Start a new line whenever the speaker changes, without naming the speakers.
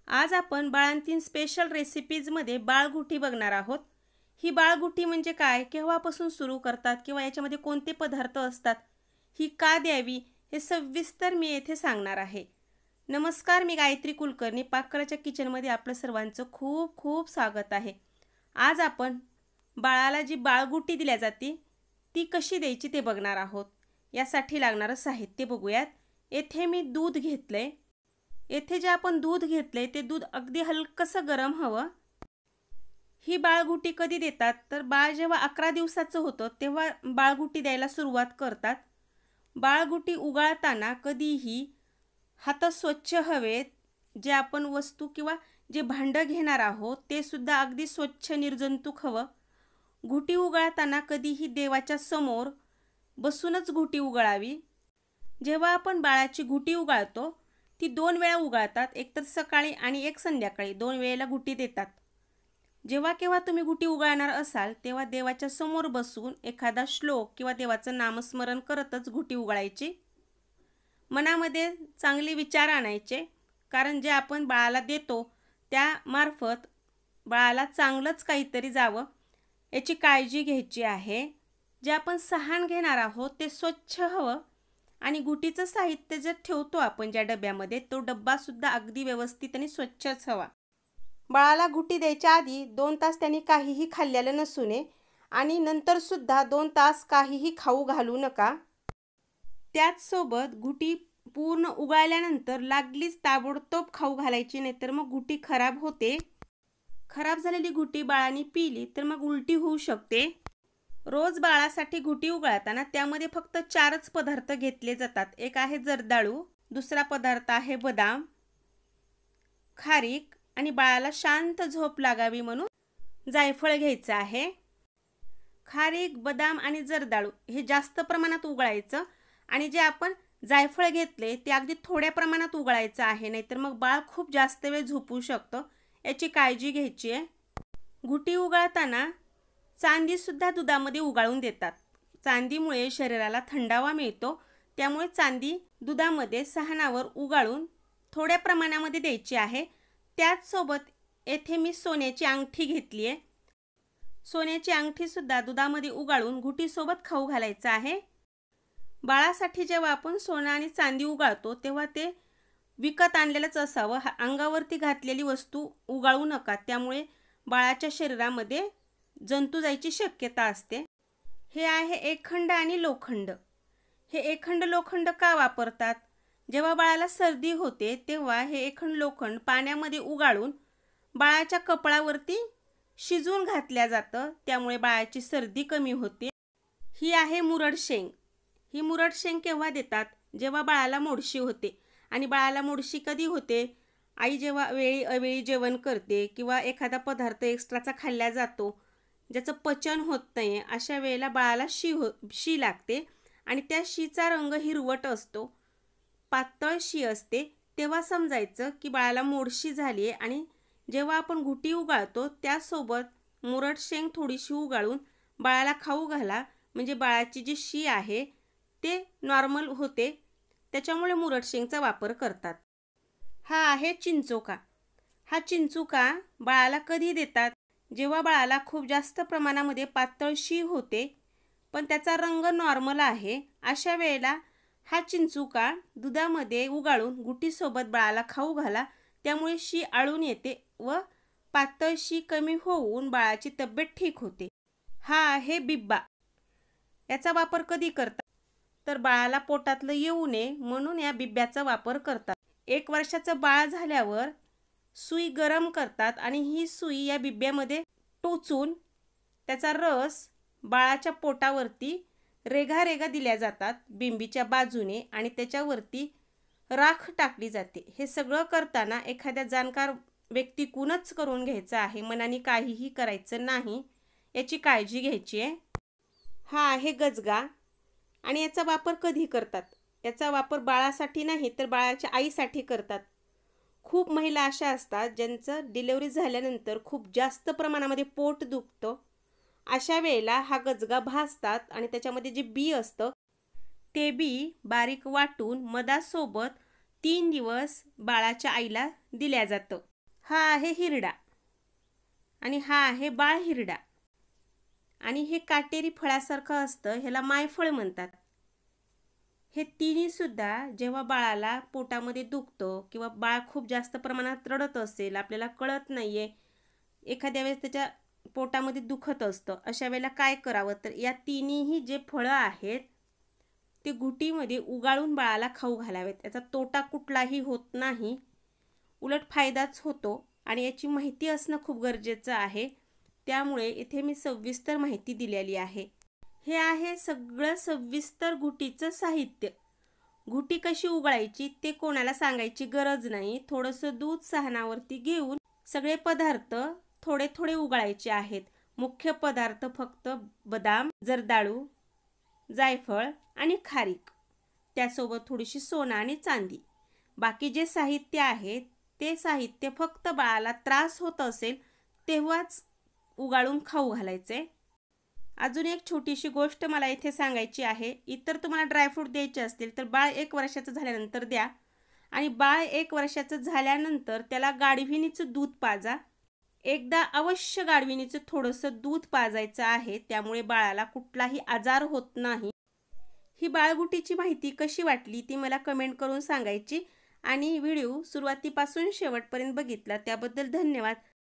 आज आपण बाळंतीण स्पेशल रेसिपीजमध्ये बाळगुटी बघणार आहोत। ही बाळगुटी म्हणजे काय, केव्हापासून सुरू करतात किंवा याच्यामध्ये कोणते पदार्थ असतात, ही का द्यावी हे सविस्तर मी येथे सांगणार आहे। नमस्कार, मी गायत्री कुलकर्णी पाककलेच्या किचनमध्ये आपलं सर्वांचं खूप खूप स्वागत आहे। आज आपण बाळाला जी बाळगुटी दिल्या जाते ती कशी द्यायची ते बघणार आहोत। यासाठी लागणारं साहित्य बघूयात। येथे मी दूध घेतलंय। येथे जे आपण दूध घेतले ते दूध अगदी हलकसं गरम हवं। ही बाळगुटी कधी देतात तर बाळ जेव्हा 11 दिवसाचं होतं तेव्हा बाळगुटी द्यायला सुरुवात करतात। बाळगुटी उगाळताना कधीही हात स्वच्छ हवेत। जे आपण वस्तू किंवा जे भांडं घेणार आहोत ते सुद्धा अगदी स्वच्छ निर्जंतुक हवं। घुटी उगाळताना कधीही देवाच्या समोर बसूनच घुटी उगाळावी। जेव्हा आपण बाळाची घुटी उगाळतो ती 2 वेळा उगाळतात, एक तर सकाळी आणि एक संध्याकाळी, 2 वेळेला घुटी देतात। जेव्हा केव्हा तुम्ही घुटी उगाळणार असाल तेव्हा देवाच्या समोर बसून एखादा श्लोक किंवा देवाचं नामस्मरण करतच घुटी उगाळायची। मनामध्ये चांगले विचार आणायचे, कारण जे आपण बाळाला देतो त्यामार्फत बाळाला चांगलंच काहीतरी जावं याची काळजी घ्यायची आहे। जे आपण सहान घेणार आहोत ते स्वच्छ हवं आणि घुटीचं साहित्य जे ठेवतो आपण ज्या डब्यामध्ये तो डब्बा सुद्धा अगदी व्यवस्थित आणि स्वच्छच हवा। बाळाला घुटी द्यायच्या आधी 2 तास त्यांनी काहीही खाल्लेलं नसू नये आणि नंतर सुद्धा 2 तास काहीही खाऊ घालू नका। त्याचसोबत घुटी पूर्ण उगाळल्यानंतर लागलीच ताबडतोब खाऊ घालायची, नाहीतर मग घुटी खराब होते। खराब झालेली घुटी बाळाने पिली तर मग उलटी होऊ शकते। रोज बाळासाठी घुटी उगाळताना त्यामध्ये फक्त 4च पदार्थ घेतले जातात। एक आहे जर्दाळू, दुसरा पदार्थ आहे बदाम, खारीक आणि बाळाला शांत झोप लागावी म्हणून जायफळ घ्यायचं आहे। खारीक, बदाम आणि जर्दाळू हे जास्त प्रमाणात उगाळायचं आणि जे आपण जायफळ घेतले ते अगदी थोड्या प्रमाणात उगाळायचं आहे, नाहीतर मग बाळ खूप जास्त वेळ झोपू शकतं, याची काळजी घ्यायची आहे। घुटी उगाळताना चांदी सुद्धा दुधामध्ये उगाळून देतात। चांदीमुळे शरीराला थंडावा मिळतो, त्यामुळे चांदी दुधामध्ये सहानावर उगाळून थोड्या प्रमाणामध्ये द्यायची आहे। त्याचसोबत येथे मी सोन्याची अंगठी घेतली आहे। सोन्याची अंगठी सुद्धा दुधामध्ये उगाळून घुटीसोबत खाऊ घालायचं आहे। बाळासाठी जेव्हा आपण सोनं आणि चांदी उगाळतो तेव्हा ते विकत आणलेलंच असावं। अंगावरती घातलेली वस्तू उगाळू नका, त्यामुळे बाळाच्या शरीरामध्ये जंतू जायची शक्यता असते। हे आहे एकखंड आणि लोखंड। हे एकखंड लोखंड का वापरतात? जेव्हा बाळाला सर्दी होते तेव्हा हे एकखंड लोखंड पाण्यामध्ये उगाळून बाळाच्या कपाळावरती शिजवून घातल्या जातं, त्यामुळे बाळाची सर्दी कमी होते। ही आहे मुरड शेंग। ही मुरड शेंग केव्हा देतात? जेव्हा बाळाला मोडशी होते। आणि बाळाला मोडशी कधी होते? आई जेव्हा वेळी अवेळी जेवण करते किंवा एखादा पदार्थ एक्स्ट्राचा खाल्ला जातो ज्याचं पचन होत नाही, अशा वेळेला बाळाला शी लागते आणि त्या शीचा रंग हिरवट असतो, पातळ शी असते। तेव्हा समजायचं की बाळाला मोडशी झाली आहे आणि जेव्हा आपण घुटी उगाळतो त्यासोबत मुरड शेंग थोडीशी उगाळून बाळाला खाऊ घाला, म्हणजे बाळाची जी शी आहे ते नॉर्मल होते, त्याच्यामुळे मुरड शेंगचा वापर करतात। हा आहे चिंचोका। हा चिंचोका बाळाला कधी देतात? जेव्हा बाळाला खूप जास्त प्रमाणामध्ये पातळ शी होते पण त्याचा रंग नॉर्मल आहे, अशा वेळेला हा चिंचोका दुधामध्ये उगाळून घुटीसोबत बाळाला खाऊ घाला, त्यामुळे शी आळून येते व पातळ शी कमी होऊन बाळाची तब्येत ठीक होते। हा आहे बिब्बा। याचा वापर कधी करतात तर बाळाला पोटातलं येऊ नये म्हणून या बिब्याचा वापर करतात। 1 वर्षाचं बाळ झाल्यावर सुई गरम करतात आणि ही सुई या बिब्यामध्ये टोचून त्याचा रस बाळाच्या पोटावरती रेघा दिल्या जातात बिंबीच्या बाजूने आणि त्याच्यावरती राख टाकली जाते। हे सगळं करताना एखाद्या जाणकार व्यक्तीकडूनच करून घ्यायचं आहे, मनाने काहीही करायचं नाही, याची काळजी घ्यायची आहे। हा आहे गजगा आणि याचा वापर कधी करतात? याचा वापर बाळासाठी नाही तर बाळाच्या आईसाठी करतात। खूप महिला अशा असतात ज्यांचं डिलिव्हरी झाल्यानंतर खूप जास्त प्रमाणामध्ये पोट दुखतं, अशा वेळेला हा गजगा भाजतात आणि त्याच्यामध्ये जे बी असतं ते बी बारीक वाटून मधासोबत 3 दिवस बाळाच्या आईला दिल्या जातं। हा आहे हिरडा आणि हा आहे बाळ हिरडा. आणि हे काटेरी फळासारखं असतं, ह्याला मायफळ म्हणतात. हे तिन्ही सुद्धा जेव्हा बाळाला पोटामध्ये दुखतं किंवा बाळ खूप जास्त प्रमाणात रडत असेल, आपल्याला कळत नाहीये, एखाद्या वेळेस त्याच्या पोटामध्ये दुखत असतं, अशा वेळेला काय करावं, तर या तिन्हीही जे फळं आहेत ते घुटीमध्ये उगाळून बाळाला खाऊ घालावेत. याचा तोटा कुठलाही होत नाही, उलट फायदाच होतो आणि याची माहिती असणं खूप गरजेचं आहे. त्यामुळे इथे मी सविस्तर माहिती दिलेली आहे. हे आहे सगळं सविस्तर घुटीचं साहित्य. घुटी कशी उघडायची ते कोणाला सांगायची गरज नाही. थोडंसं दूध साहनावरती घेऊन सगळे पदार्थ थोडे थोडे उघडायचे आहेत. मुख्य पदार्थ फक्त बदाम, जर्दाळू, जायफळ आणि खारीक, त्यासोबत थोडीशी सोनं आणि चांदी. बाकी जे साहित्य आहे ते साहित्य फक्त बाळाला त्रास होत असेल तेव्हाच उगाळून खाऊ घालायचे. अजून एक छोटीशी गोष्ट मला इथे सांगायची आहे. इतर तुम्हाला ड्रायफ्रूट द्यायचे असतील तर बाळ 1 वर्षाचं झाल्यानंतर द्या आणि बाळ 1 वर्षाचं झाल्यानंतर त्याला गाढविणीचं दूध पाजा. एकदा अवश्य गाढविणीचं थोडंसं दूध पाजायचं आहे, त्यामुळे बाळाला कुठलाही आजार होत नाही. ही बाळगुटीची माहिती कशी वाटली ती मला कमेंट करून सांगायची आणि व्हिडिओ सुरुवातीपासून शेवटपर्यंत बघितला त्याबद्दल धन्यवाद.